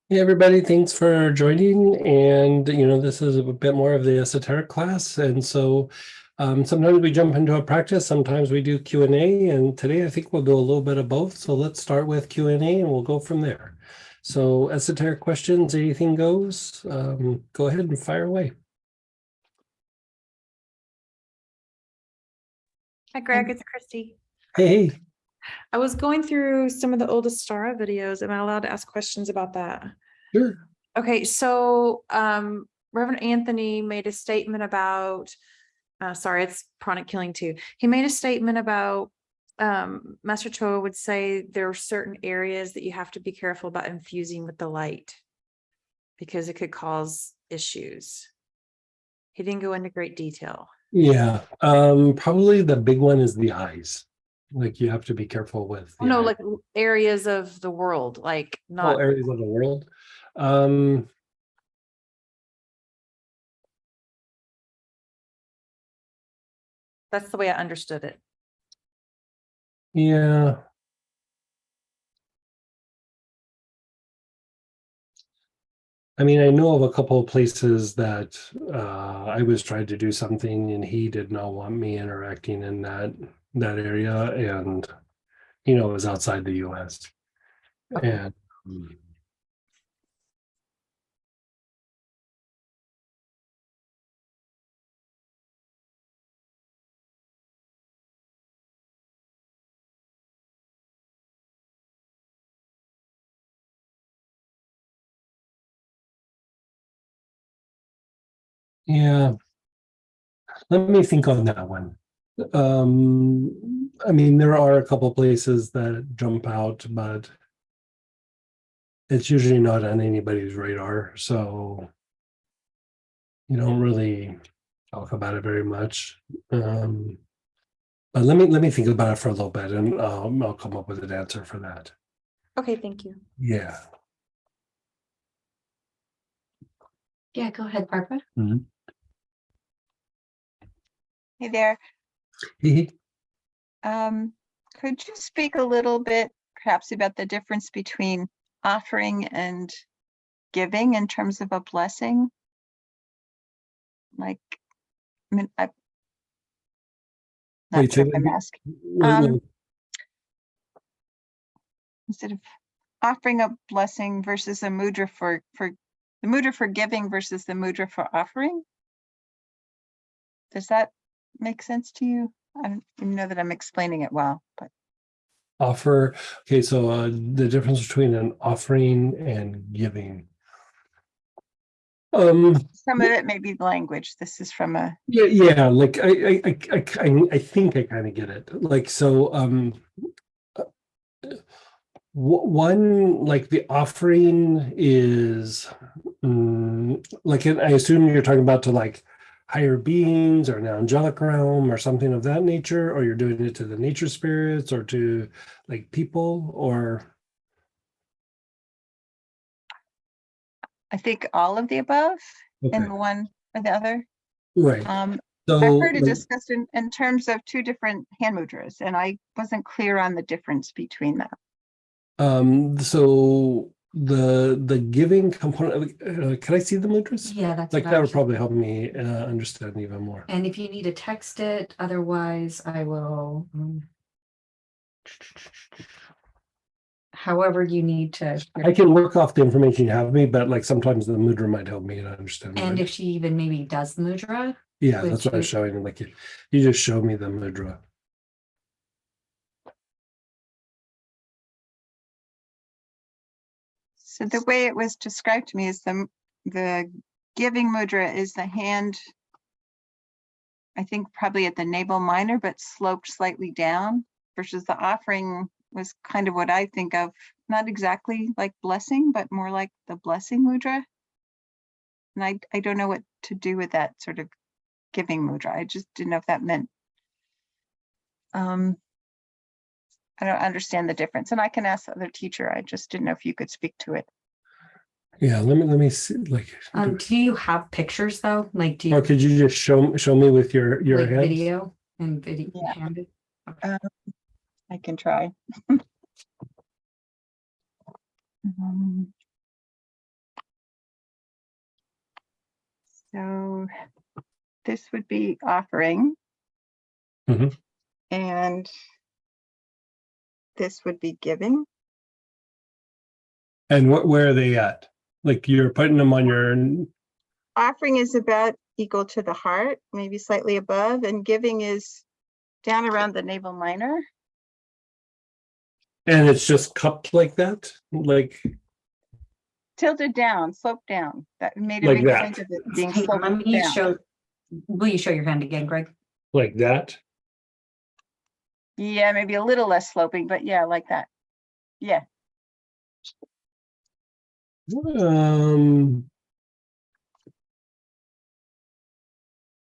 Hey everybody, thanks for joining. And this is a bit more of the esoteric class. And so sometimes we jump into a practice, sometimes we do Q&A, and today I think we'll do a little bit of both. So let's start with Q&A and we'll go from there. So esoteric questions, anything goes. Go ahead and fire away. Hi, Greg. It's Christy. Hey. I was going through some of the oldest Stara videos. Am I allowed to ask questions about that? Sure. Okay, so Reverend Anthony made a statement about, sorry, it's pranic killing too. He made a statement about Master Choa would say there are certain areas that you have to be careful about infusing with the light because it could cause issues. He didn't go into great detail. Yeah, probably the big one is the eyes. Like you have to be careful with Oh, the no, eyes. like areas of the world, like All not. areas of the world. Um, That's the way I understood it. yeah. I mean, I know of a couple of places that I was trying to do something and he did not want me interacting in that area, and it was outside the US. Okay. And um, yeah, let me think on that one. I mean, there are a couple of places that jump out, but it's usually not on anybody's radar, so you don't really talk about it very much. But let me think about it for a little bit, and I'll come up with an answer for that. Okay, thank you. Yeah. Yeah, go ahead, Barbara. Mhm. Hey there. Mhm. Could you speak a little bit perhaps about the difference between offering and giving in terms of a blessing? Like, I mean, I'm not Wait, sure if I'm asking. wait, Instead of offering a blessing versus a mudra for the mudra for giving versus the mudra for offering. Does that make sense to you? I don't even know that I'm explaining it well, but offer. Okay, so the difference between an offering and giving. some of it may be language. This is from a Yeah. Like I think I kind of get it. Like so, one, like the offering is like, and I assume you're talking about to like higher beings or an angelic realm or something of that nature, or you're doing it to the nature spirits or to like people, or I think all of the above okay, in one or the other. right. I've So heard it discussed in terms of two different hand mudras, and I wasn't clear on the difference between them. so the giving component, can I see the mudras? Yeah, that's Like what that I would was. probably help me understand even more. And if you need to text it, otherwise I will. However you need to. I can work off the information you have me, but like sometimes the mudra might help me to understand. And if she even maybe does the mudra. Yeah, would that's what I was you- showing. Like you just show me the mudra. So the way it was described to me is the giving mudra is the hand, I think probably at the navel minor, but sloped slightly down, versus the offering was kind of what I think of, not exactly like blessing, but more like the blessing mudra. And I don't know what to do with that sort of giving mudra. I just didn't know if that meant I don't understand the difference, and I can ask the other teacher. I just didn't know if you could speak to it. Yeah, let me see. Like, do you have pictures though? Like do you or could you just show me with your like hands? video and video Yeah. handed? I can try. this would be offering. Mhm. And this would be giving. And where are they at? Like you're putting them on your, Offering is about equal to the heart, maybe slightly above, and giving is down around the navel minor. and it's just cupped like that? Like Tilted down, sloped down. That made a Like big that. point of it being Hang on, sloped let me down. show, will you show your hand again, Greg? like that? Yeah, maybe a little less sloping, but yeah, like that. Yeah,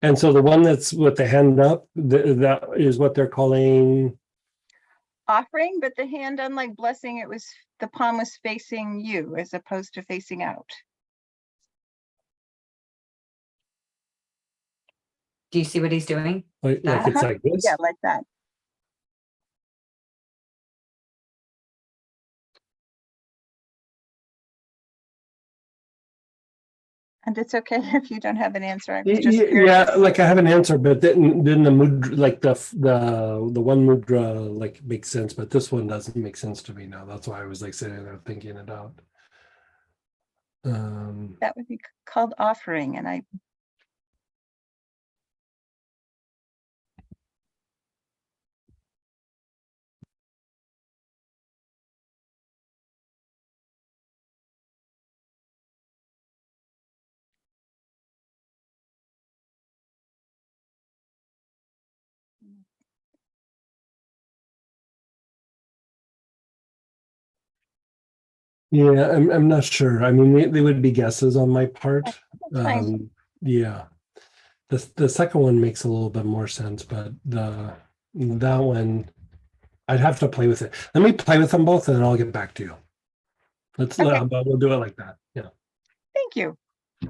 And so the one that's with the hand up, that is what they're calling. offering, but the hand, unlike blessing, the palm was facing you as opposed to facing out. Do you see what he's doing? Like it's like this. Yeah, like that. And it's okay if you don't have an answer. I was just Yeah, curious. like I have an answer, but then the mudra, like the one mudra, like makes sense, but this one doesn't make sense to me now. That's why I was like sitting there thinking it out. That would be called offering, and I Yeah, I'm not sure. I mean, they would be guesses on my part. that's fine. Yeah. The second one makes a little bit more sense, but that one, I'd have to play with it. Let me play with them both, and then I'll get back to you. Okay. But we'll do it like that. Yeah. Thank you.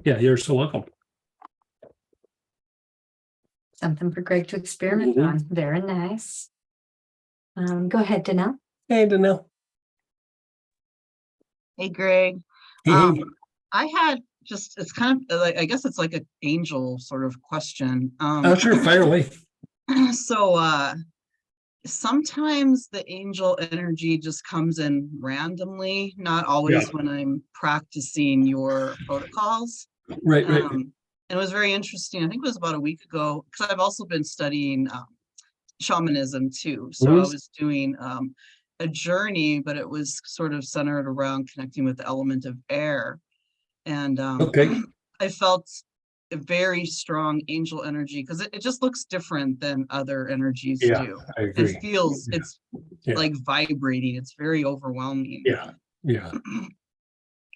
Yeah, you're so welcome. Something for Greg to experiment Mhm. on. Very nice. Go ahead, Danelle. Hey, Danelle. Hey, Greg. Hey. I had just, it's kind of like, I guess it's like an angel sort of question. Oh, sure, fire away. So sometimes the angel energy just comes in randomly, not always Yeah. when I'm practicing your protocols. Right. And it was very interesting. I think it was about a week ago, because I've also been studying shamanism too. So I Mhm. was doing a journey, but it was sort of centered around connecting with the element of air. And Okay. I felt a very strong angel energy because it just looks different than other energies Yeah, do. I agree. And feels Yeah. it's Yeah. like vibrating. It's very overwhelming. Yeah. Yeah.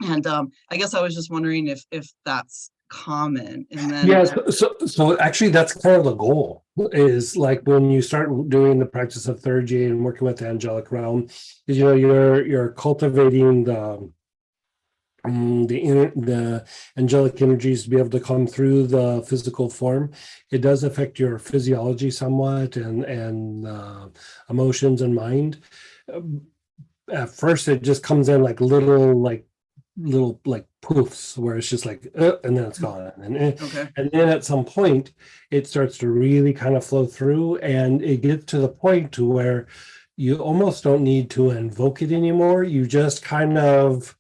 And I guess I was just wondering if that's common. And then Yeah. So actually, that's kind of the goal. Is like when you start doing the practice of third J and working with the angelic realm, is you're cultivating the angelic energies to be able to come through the physical form. It does affect your physiology somewhat and emotions and mind. At first, it just comes in like little poofs where it's just like and then it's gone, okay. and then at some point it starts to really kind of flow through, and it gets to the point to where you almost don't need to invoke it anymore. You just kind of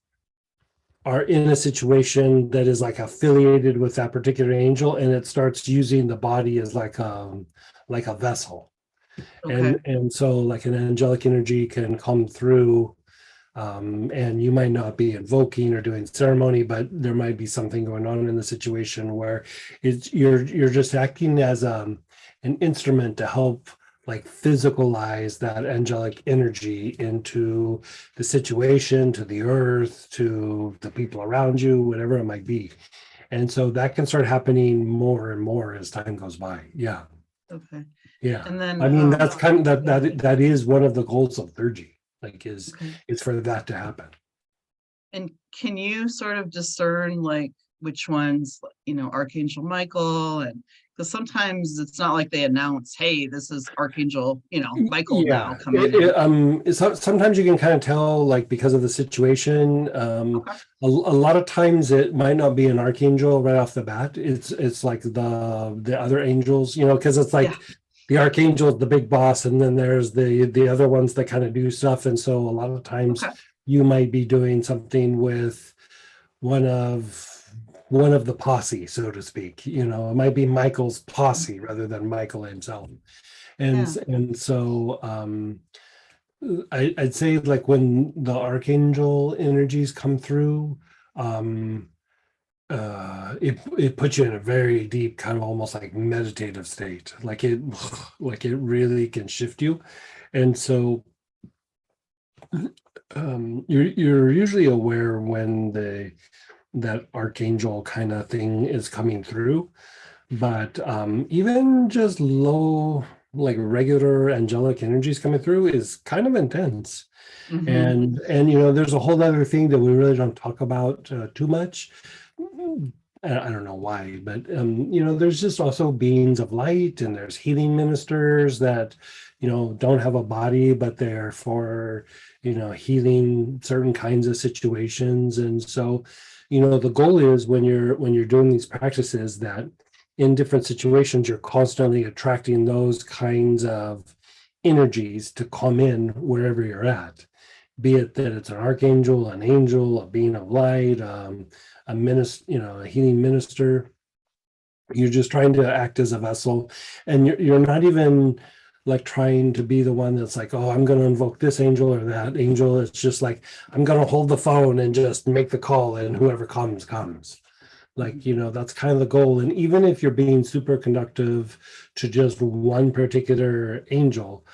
are in a situation that is like affiliated with that particular angel, and it starts using the body as like a vessel. Okay. And so like an angelic energy can come through, and you might not be invoking or doing ceremony, but there might be something going on in the situation where you're just acting as an instrument to help like physicalize that angelic energy into the situation, to the earth, to the people around you, whatever it might be. And so that can start happening more and more as time goes by. Yeah. Okay. Yeah. And then I mean, that's kind of that is one of the goals of Thurgy, like is for that to happen. And can you sort of discern like which ones, Archangel Michael and Because sometimes it's not like they announce, hey, this is Archangel, Michael now Yeah, coming in. sometimes you can kind of tell, like, because of the situation. Okay. A lot of times it might not be an archangel right off the bat. It's like the other angels, because it's like the archangel is the big boss, and then there's the other ones that kind of do stuff. And so a lot of times Okay. you might be doing something with one of the posse, so to speak. It might be Michael's posse rather than Michael himself. And Yeah. and so I'd say, like, when the archangel energies come through, it puts you in a very deep, kind of almost like meditative state. Like it really can shift you. And so you're usually aware when that archangel kind of thing is coming through. But even just low, like regular angelic energies coming through is kind of intense. Mhm. And there's a whole other thing that we really don't talk about too much. I don't know why, but there's just also beings of light, and there's healing ministers that don't have a body, but they're for healing certain kinds of situations. And so the goal is, when you're doing these practices, that in different situations you're constantly attracting those kinds of energies to come in wherever you're at, be it that it's an archangel, an angel, a being of light, a minister, a healing minister. You're just trying to act as a vessel, and you're not even like trying to be the one that's like, oh, I'm going to invoke this angel or that angel. It's just like, I'm going to hold the phone and just make the call, and whoever comes. Like, that's kind of the goal. And even if you're being super conductive to just one particular angel,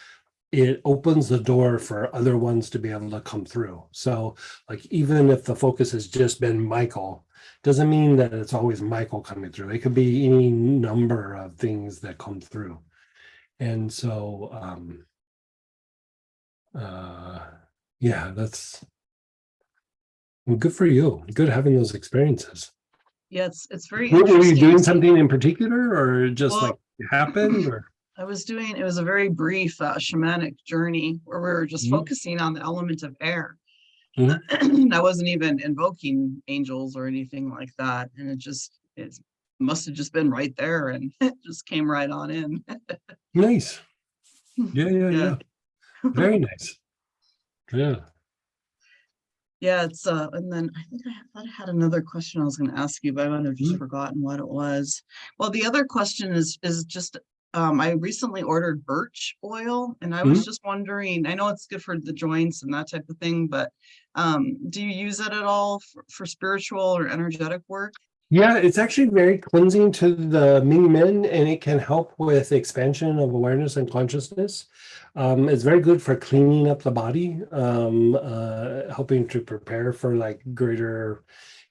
it opens the door for other ones to be able to come through. So, like, even if the focus has just been Michael, doesn't mean that it's always Michael coming through. It could be any number of things that come through. And so yeah, that's good for you. Good having those experiences. Yeah, it's very Were you interesting. doing See, something in particular, or just like well, it happened, or it was a very brief shamanic journey where we were just Mhm. focusing on the element of air. Mhm. I wasn't even invoking angels or anything like that. And it must have just been right there, and it just came right on in. Nice. Yeah. Yeah. Very nice. Yeah. Yeah, and then I think thought I had another question I was going to ask you, but I might have just Mhm. forgotten what it was. Well, the other question is just I recently ordered birch oil, and I was Mhm. just wondering, I know it's good for the joints and that type of thing, but do you use it at all for spiritual or energetic work? Yeah, it's actually very cleansing to the Ming Men, and it can help with expansion of awareness and consciousness. It's very good for cleaning up the body, helping to prepare for like greater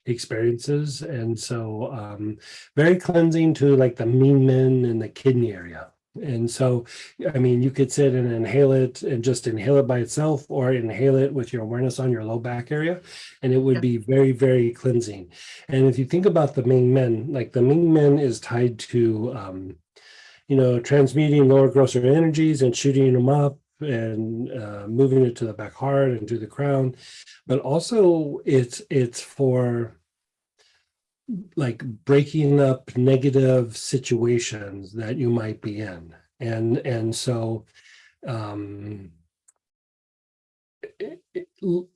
experiences. And so very cleansing to like the Ming Men and the kidney area. And so, I mean, you could sit and inhale it and just inhale it by itself, or inhale it with your awareness on your low back area, and it would Yeah. be very, very cleansing. And if you think about the Ming Men, like the Ming Men is tied to, transmuting lower, grosser energies and shooting them up, and moving it to the back heart and to the crown. But also it's for like breaking up negative situations that you might be in. And so um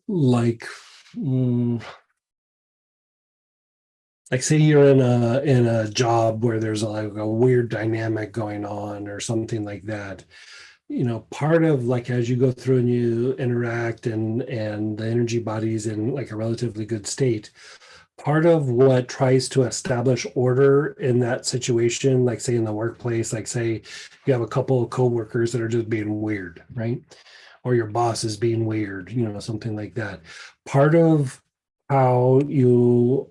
like like say you're in a job where there's like a weird dynamic going on or something like that. Part of, like, as you go through and you interact, and the energy body's in like a relatively good state, part of what tries to establish order in that situation, like say in the workplace, like say you have a couple of coworkers that are just being weird, right? Or your boss is being weird, something like that. Part of how you,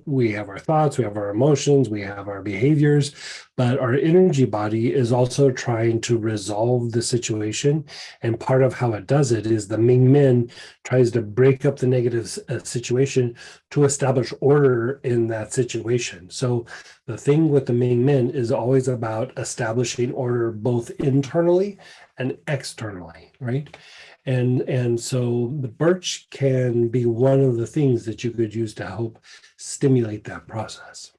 we have our thoughts, we have our emotions, we have our behaviors, but our energy body is also trying to resolve the situation. And part of how it does it is the Ming Men tries to break up the negative situation to establish order in that situation. So the thing with the Ming Men is always about establishing order both internally and externally, right? And so the birch can be one of the things that you could use to help stimulate that process.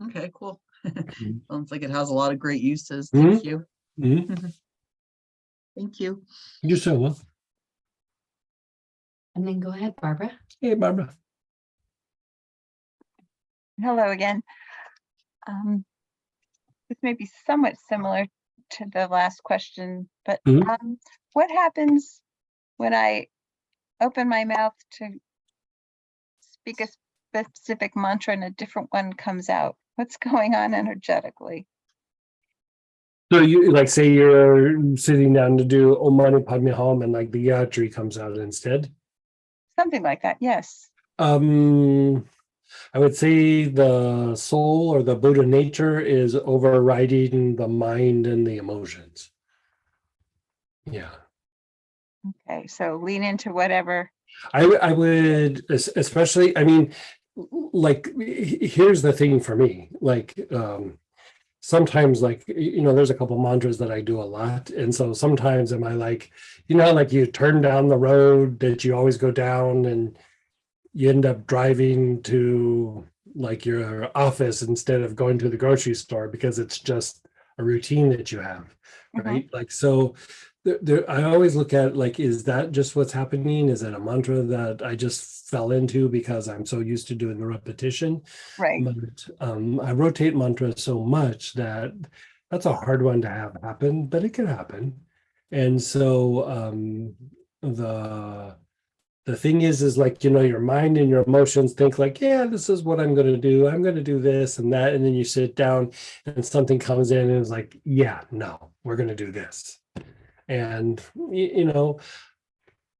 Okay, cool. Mhm. Sounds like it has a lot of great uses. Mhm. Thank you. Mhm. Thank you. You're so welcome. And then go ahead, Barbara. Hey, Barbara. Hello again. This may be somewhat similar to the last question, but Mhm. what happens when I open my mouth to speak a specific mantra and a different one comes out? What's going on energetically? So you like say you're sitting down to do Om Mani Padme Hum and like the Yatri comes out instead. Something like that, yes. I would say the soul or the Buddha nature is overriding the mind and the emotions. Yeah. Okay, so lean into whatever. I would especially, I mean, like here's the thing for me, like sometimes like there's a couple mantras that I do a lot, and so sometimes am I like, like you turn down the road that you always go down and you end up driving to like your office instead of going to the grocery store because it's just a routine that you have, right? Like so I always look at like, is that just what's happening? Is it a mantra that I just fell into because I'm so used to doing the repetition? Right. But I rotate mantras so much that that's a hard one to have happen, but it can happen. And so the thing is like, your mind and your emotions think like, yeah, this is what I'm going to do. I'm going to do this and that. And then you sit down and something comes in and it's like, yeah, no, we're going to do this. And,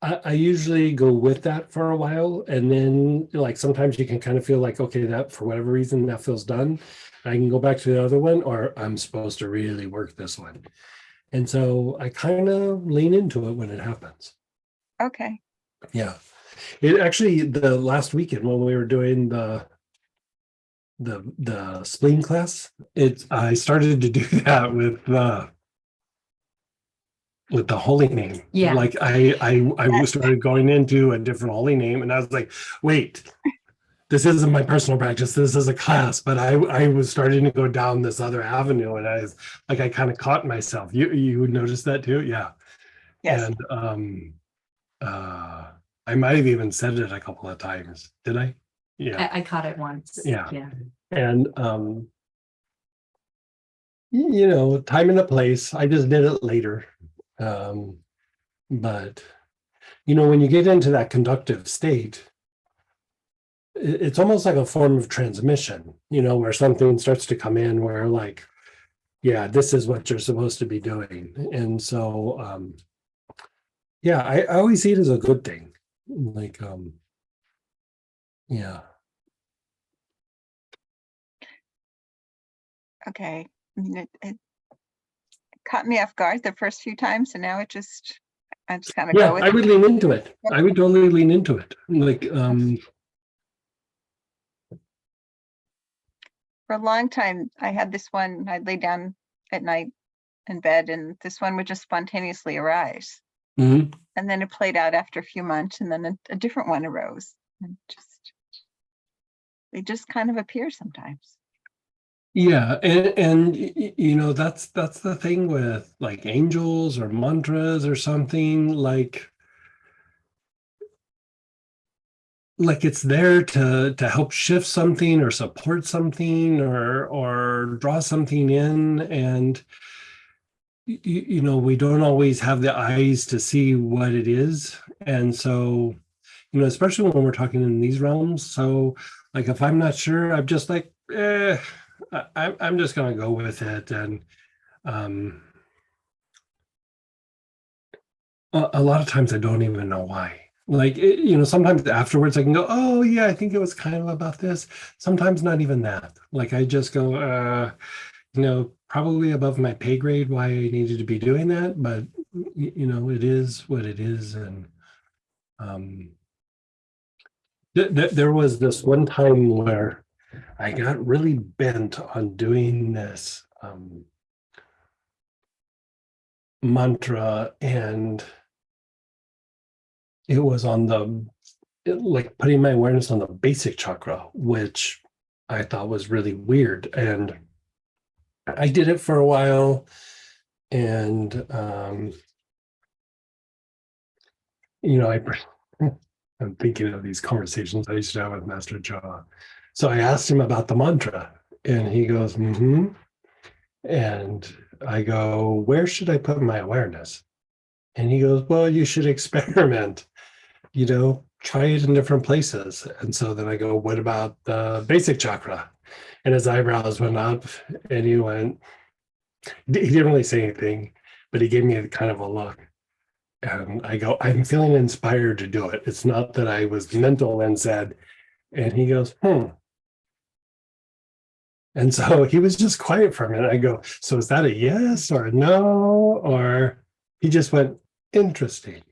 I usually go with that for a while. And then like, sometimes you can kind of feel like, okay, that for whatever reason that feels done. I can go back to the other one, or I'm supposed to really work this one. And so I kind of lean into it when it happens. Okay. Yeah. It actually, the last weekend when we were doing the spleen class, I started to do that with the holy name. Yeah. Like I Yes. started going into a different holy name, and I was like, wait, this isn't my personal practice. This is a class, but I was starting to go down this other avenue, and I was like, I kind of caught myself. You noticed that too? Yeah. Yes. And I might have even said it a couple of times. Did I? Yeah. I caught it once. Yeah. Yeah. And time and a place. I just did it later. But when you get into that conductive state, it's almost like a form of transmission, where something starts to come in where like, yeah, this is what you're supposed to be doing. And so yeah, I always see it as a good thing. Like yeah. Okay. I mean, it caught me off guard the first few times, and now I just kind of Yeah, go with I would it. lean into it. I would totally lean into it. Like For a long time, I had this one, I'd lay down at night in bed, and this one would just spontaneously arise. mhm. And then it played out after a few months, and then a different one arose. And they just kind of appear sometimes. Yeah, and that's the thing with like angels or mantras or something like it's there to help shift something or support something or draw something in, and we don't always have the eyes to see what it is. And so especially when we're talking in these realms, so like if I'm not sure, I'm just like I'm just gonna go with it. And a lot of times I don't even know why. Like, you know, sometimes afterwards I can go, oh yeah, I think it was kind of about this. Sometimes not even that. Like I just go, you know, probably above my pay grade why I needed to be doing that, but you know, it is what it is. And um, there was this one time where I got really bent on doing this mantra, and it was on like putting my awareness on the basic chakra, which I thought was really weird. And I did it for a while, and you know, I'm thinking of these conversations I used to have with Master Jha. So I asked him about the mantra, and he goes, mm-hmm. And I go, where should I put my awareness? And he goes, well, you should experiment, you know, try it in different places. And so then I go, what about the basic chakra? And his eyebrows went up, and he went, he didn't really say anything, but he gave me a kind of a look. And I go, I'm feeling inspired to do it. It's not that I was mental and said, and he goes, And so he was just quiet for a minute. I go, so is that a yes or a no? Or he just went, interesting.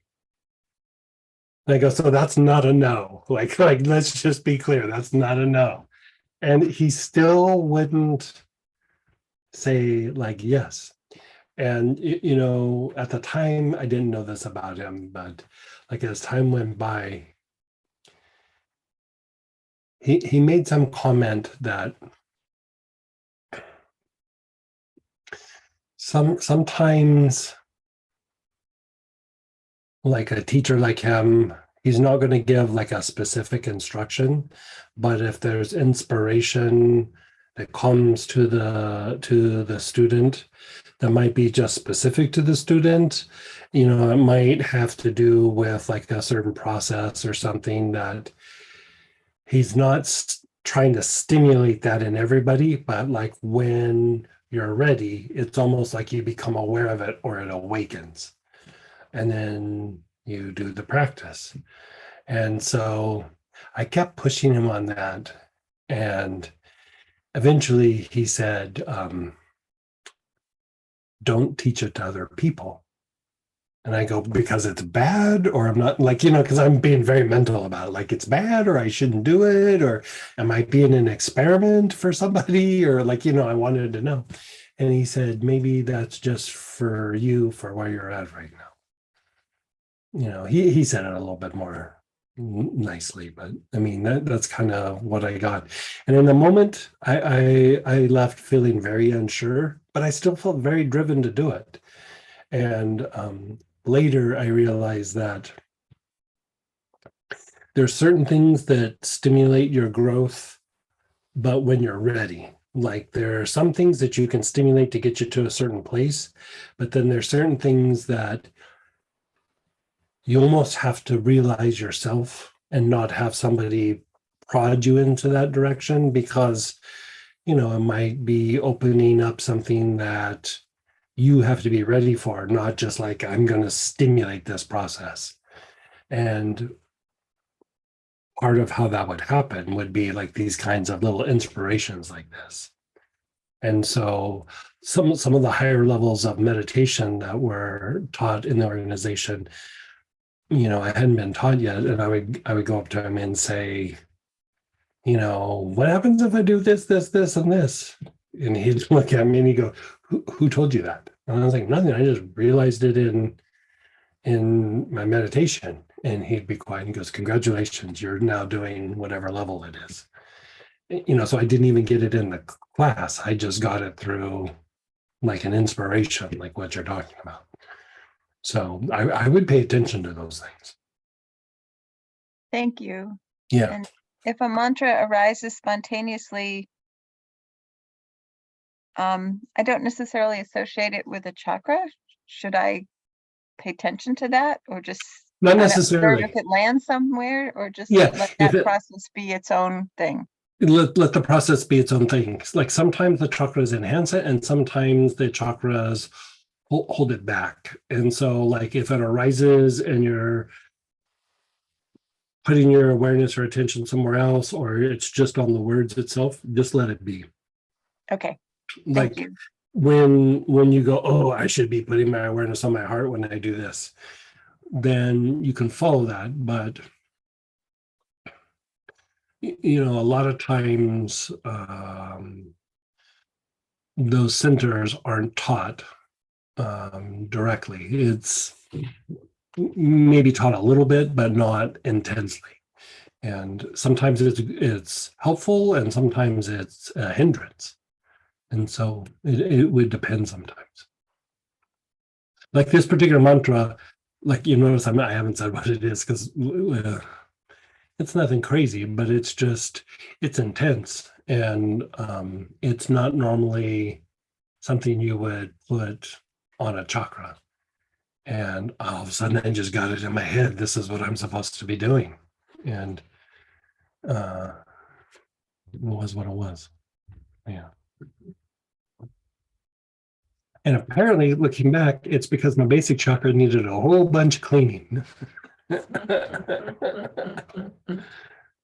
And I go, so that's not a no. Like, let's just be clear, that's not a no. And he still wouldn't say like yes. And you know, at the time I didn't know this about him, but like as time went by, he made some comment that sometimes like a teacher like him, he's not going to give like a specific instruction, but if there's inspiration that comes to the student that might be just specific to the student, you know, it might have to do with like a certain process or something that he's not trying to stimulate that in everybody, but like when you're ready, it's almost like you become aware of it or it awakens. And then you do the practice. And so I kept pushing him on that. And eventually he said, don't teach it to other people. And I go, because it's bad, or I'm not, like, you know, because I'm being very mental about it. Like, it's bad, or I shouldn't do it, or am I being an experiment for somebody? Or like, you know, I wanted to know. And he said, maybe that's just for you for where you're at right now. You know, he said it a little bit more nicely, but I mean, that's kind of what I got. And in the moment, I left feeling very unsure, but I still felt very driven to do it. And later I realized that there's certain things that stimulate your growth, but when you're ready, like there are some things that you can stimulate to get you to a certain place, but then there's certain things that you almost have to realize yourself and not have somebody prod you into that direction, because, you know, it might be opening up something that you have to be ready for, not just like, I'm going to stimulate this process. And part of how that would happen would be like these kinds of little inspirations like this. And so some of the higher levels of meditation that were taught in the organization, you know, I hadn't been taught yet. And I would go up to him and say, you know, what happens if I do this, this, and this? And he'd look at me and he'd go, who told you that? And I was like, nothing. I just realized it in my meditation. And he'd be quiet and goes, congratulations, you're now doing whatever level it is. You know, so I didn't even get it in the class. I just got it through like an inspiration, like what you're talking about. So I would pay attention to those things. Thank you. Yeah. And if a mantra arises spontaneously, I don't necessarily associate it with a chakra. Should I pay attention to that, or just Not kind of observe necessarily. if it lands somewhere, or just Yeah, let if that it- process be its own thing? Let the process be its own thing. Like sometimes the chakras enhance it, and sometimes the chakras hold it back. And so, like if it arises and you're putting your awareness or attention somewhere else, or it's just on the words itself, just let it be. Okay, thank Like you. when you go, oh, I should be putting my awareness on my heart when I do this, then you can follow that. But you know, a lot of times those centers aren't taught directly. It's maybe taught a little bit, but not intensely. And sometimes it's helpful, and sometimes it's a hindrance. And so it would depend sometimes. Like this particular mantra, like you notice, I haven't said what it is because it's nothing crazy, but it's just it's intense, and it's not normally something you would put on a chakra. And all of a sudden, I just got it in my head. This is what I'm supposed to be doing, and it was what it was. Yeah. And apparently, looking back, it's because my basic chakra needed a whole bunch of cleaning.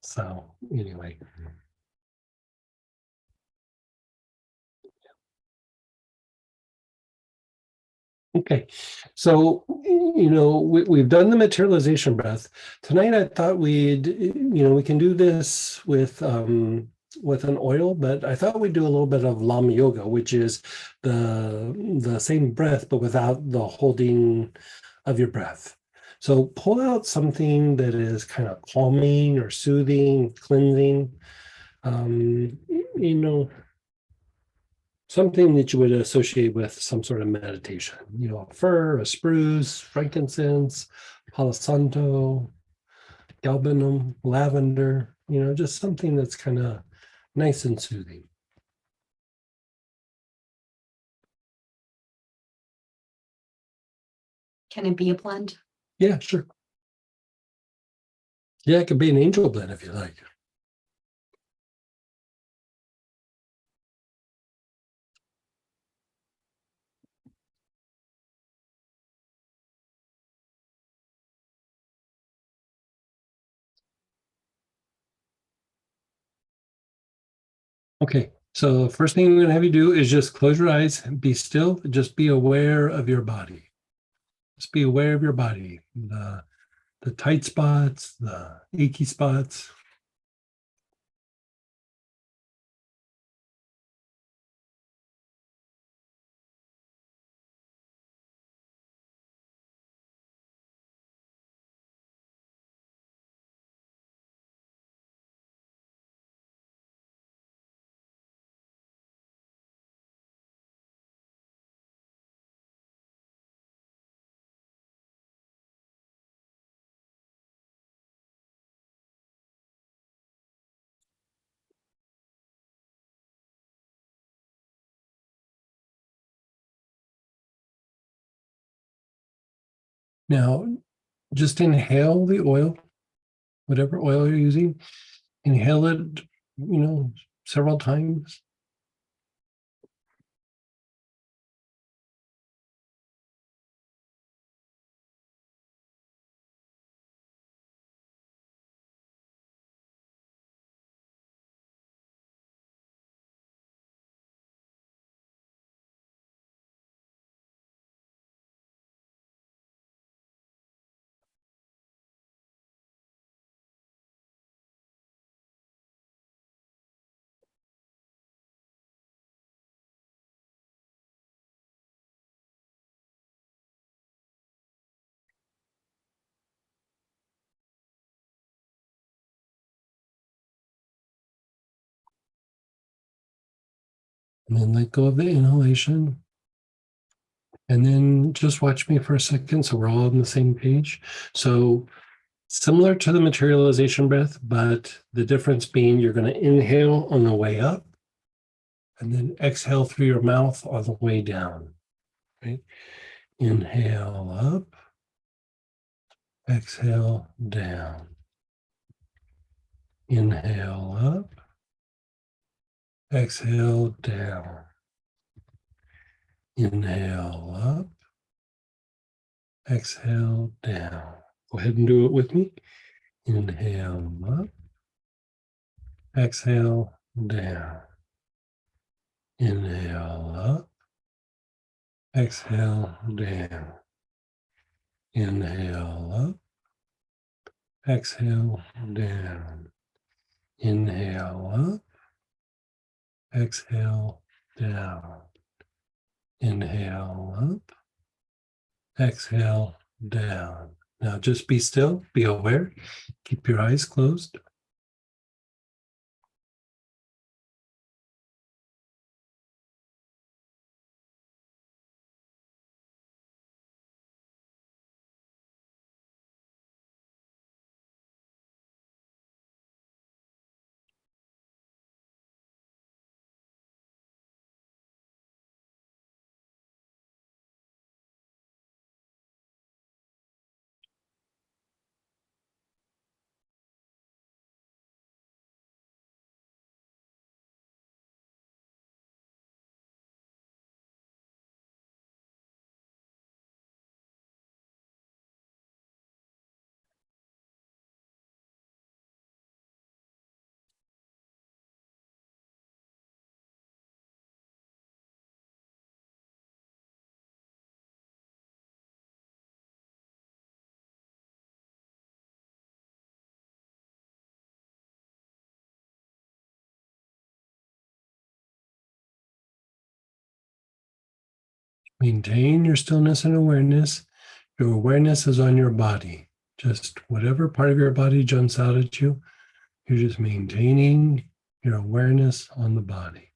So, anyway. Okay, so you know we've done the materialization breath tonight. I thought we can do this with an oil, but I thought we'd do a little bit of Lama Yoga, which is the same breath but without the holding of your breath. So pull out something that is kind of calming or soothing, cleansing. Um, you know, something that you would associate with some sort of meditation, you know, a fir, a spruce, frankincense, palo santo, galbanum, lavender, you know, just something that's kind of nice and soothing. Can it be a blend? Yeah, sure. Yeah, it could be an angel blend if you like. Okay, so first thing I'm going to have you do is just close your eyes, be still, just be aware of your body. Just be aware of your body, the tight spots, the achy spots. Now, just inhale the oil, whatever oil you're using, inhale it, you know, several times. And then let go of the inhalation. And then just watch me for a second so we're all on the same page. So similar to the materialization breath, but the difference being you're going to inhale on the way up and then exhale through your mouth on the way down. Right? Inhale up, exhale down. Inhale up, exhale down. Inhale up, exhale down. Go ahead and do it with me. Inhale up. Exhale down. Inhale up. Exhale down. Inhale up. Exhale down. Inhale up. Exhale down. Inhale up. Exhale down. Now just be still, be aware. Keep your eyes closed. Maintain your stillness and awareness. Your awareness is on your body. Just whatever part of your body jumps out at you, you're just maintaining your awareness on the body.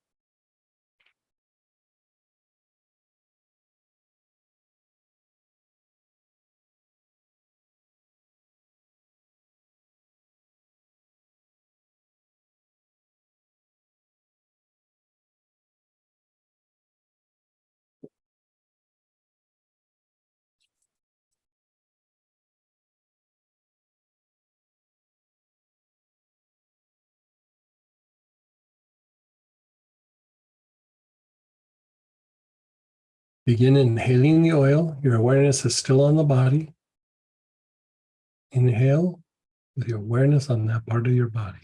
Begin inhaling the oil. Your awareness is still on the body. Inhale with your awareness on that part of your body.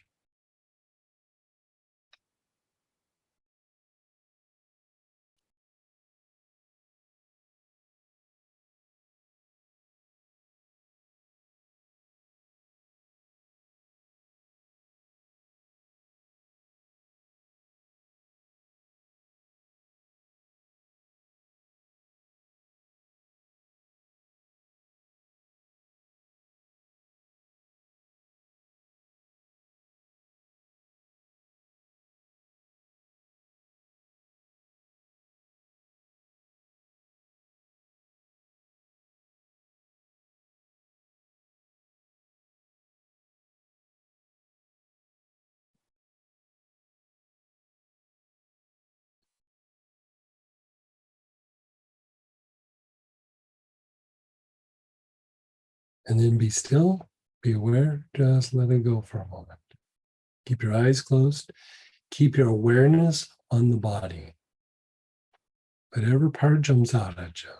And then be still, be aware, just let it go for a moment. Keep your eyes closed. Keep your awareness on the body. Whatever part jumps out at you.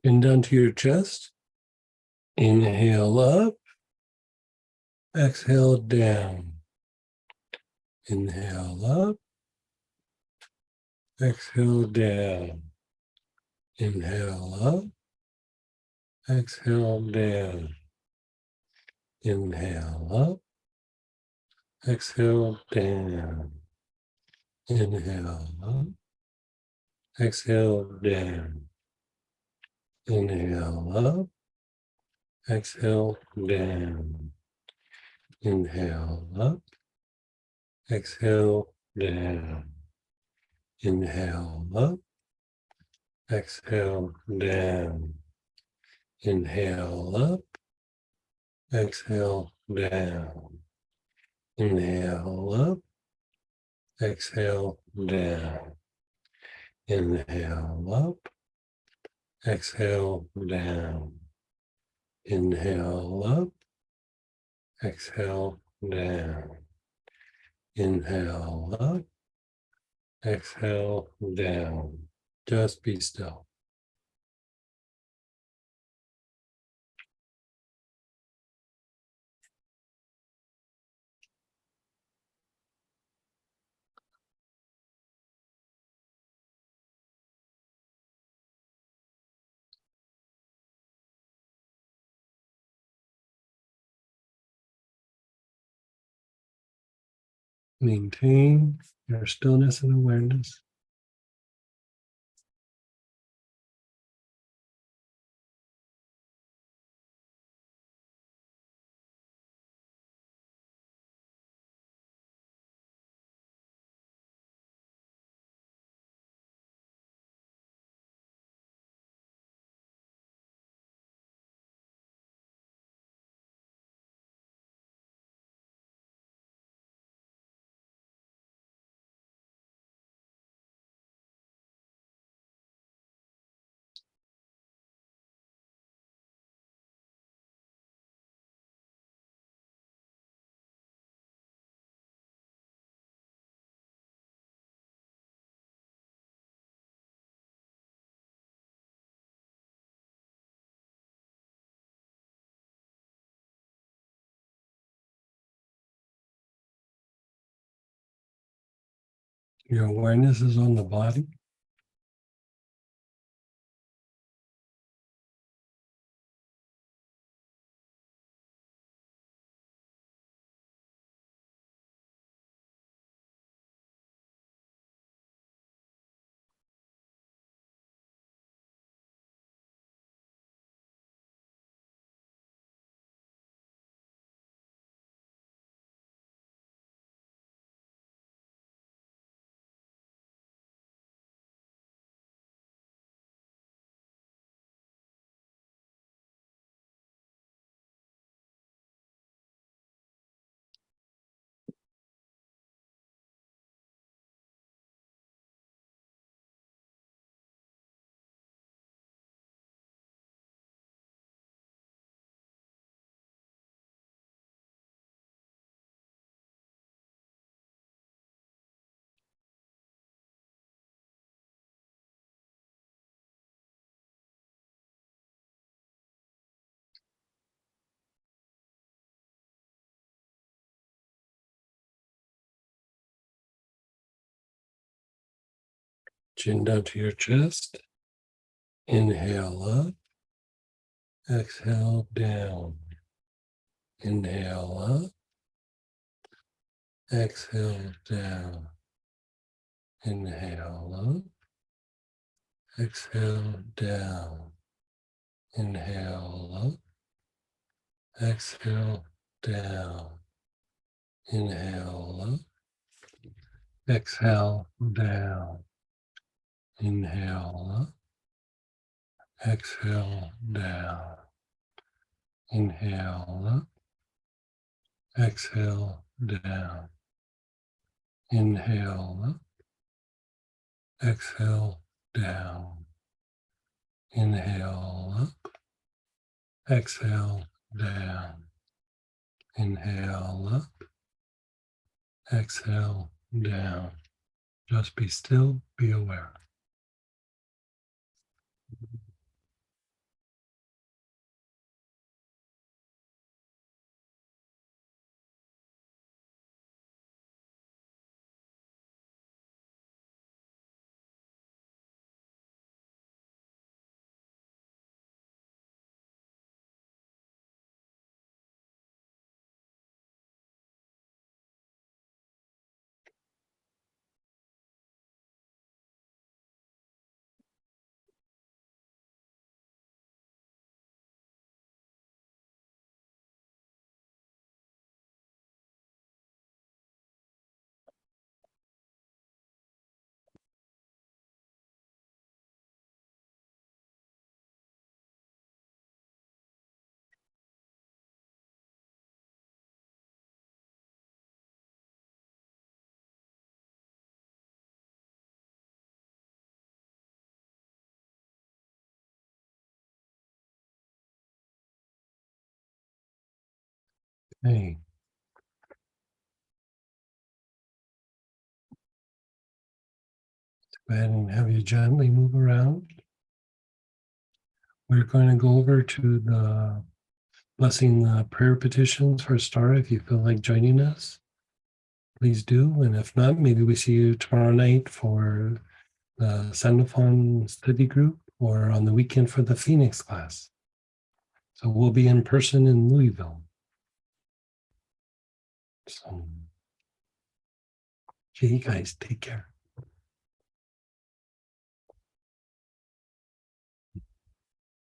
And down to your chest. Inhale up. Exhale down. Inhale up. Exhale down. Inhale up. exhale down, inhale up, exhale down, inhale up, exhale down, inhale up, exhale down, inhale up, exhale down, inhale up, exhale down, inhale up, exhale down, inhale up, exhale down, inhale up, exhale down, inhale up, exhale down, inhale up, exhale down. Just be still. Maintain your stillness and awareness. Your awareness is on the body. Chin down to your chest. Inhale up. Exhale down. Inhale up. Exhale down. Inhale up. Exhale down. Inhale up. Exhale down. Inhale up. Exhale down. Inhale up. Exhale down. Inhale up. Exhale down. Inhale up. Exhale down. Inhale up. Exhale down. Inhale up. Exhale down. Just be still, be aware. Okay. Go ahead and have you gently move around. We're going to go over to the blessing the prayer petitions for Star. If you feel like joining us, please do. And if not, maybe we see you tomorrow night for the Sandophon study group or on the weekend for the Phoenix class. So we'll be in person in Louisville. So, okay, you guys, take care.